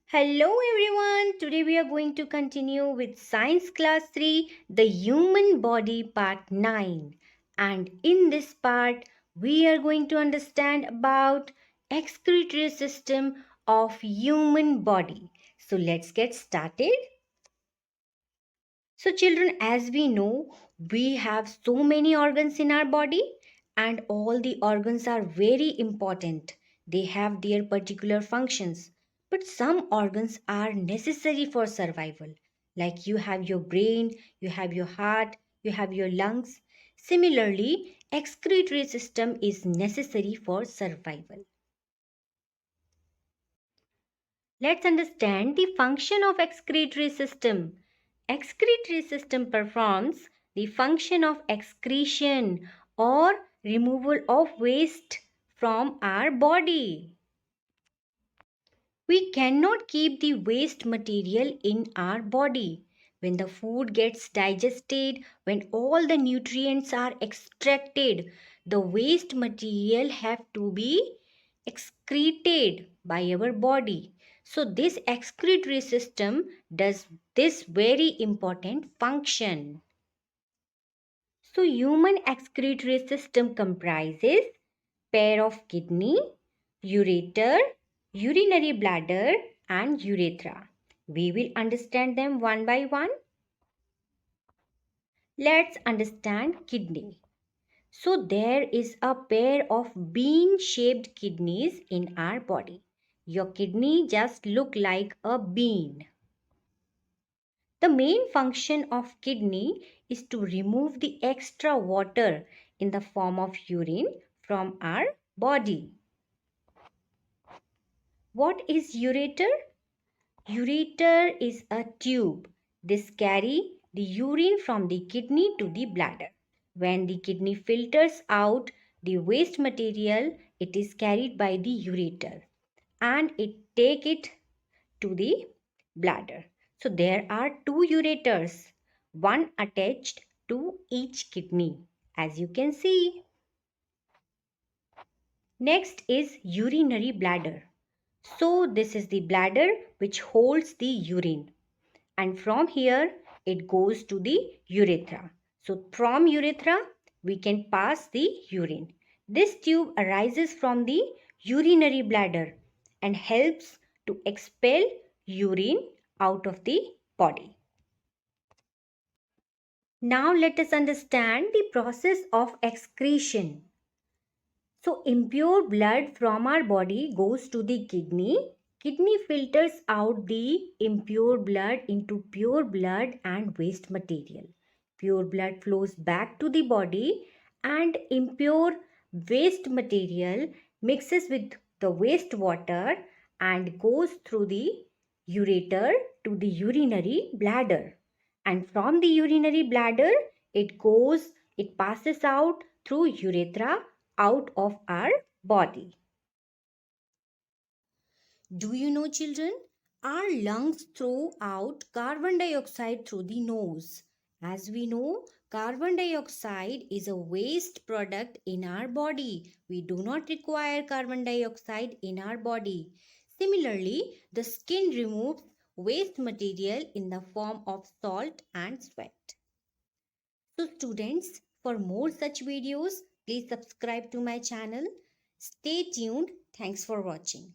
Hello everyone. Today we are going to continue with Science Class 3, the Human Body Part 9. And in this part, we are going to understand about excretory system of human body. So let's get started. So children, as we know, we have so many organs in our body and all the organs are very important. They have their particular functions. But some organs are necessary for survival. Like you have your brain, you have your heart, you have your lungs. Similarly, excretory system is necessary for survival. Let's understand the function of excretory system. Excretory system performs the function of excretion or removal of waste from our body. We cannot keep the waste material in our body. When the food gets digested, when all the nutrients are extracted, the waste material have to be excreted by our body. So this excretory system does this very important function. So human excretory system comprises pair of kidney, ureter, urinary bladder and urethra. We will understand them one by one. Let's understand kidney. So there is a pair of bean-shaped kidneys in our body. Your kidney just look like a bean. The main function of kidney is to remove the extra water in the form of urine from our body. What is ureter? Ureter is a tube. This carry the urine from the kidney to the bladder. When the kidney filters out the waste material, it is carried by the ureter and it take it to the bladder. So there are two ureters, one attached to each kidney, as you can see. Next is urinary bladder. So this is the bladder which holds the urine, and from here it goes to the urethra. So from urethra we can pass the urine. This tube arises from the urinary bladder and helps to expel urine out of the body. Now let us understand the process of excretion. So impure blood from our body goes to the kidney. Kidney filters out the impure blood into pure blood and waste material. Pure blood flows back to the body and impure waste material mixes with the wastewater and goes through the ureter to the urinary bladder. And from the urinary bladder, it passes out through urethra out of our body. Do you know, children? Our lungs throw out carbon dioxide through the nose. As we know, carbon dioxide is a waste product in our body. We do not require carbon dioxide in our body. Similarly, the skin removes waste material in the form of salt and sweat. So students, for more such videos, please subscribe to my channel. Stay tuned. Thanks for watching.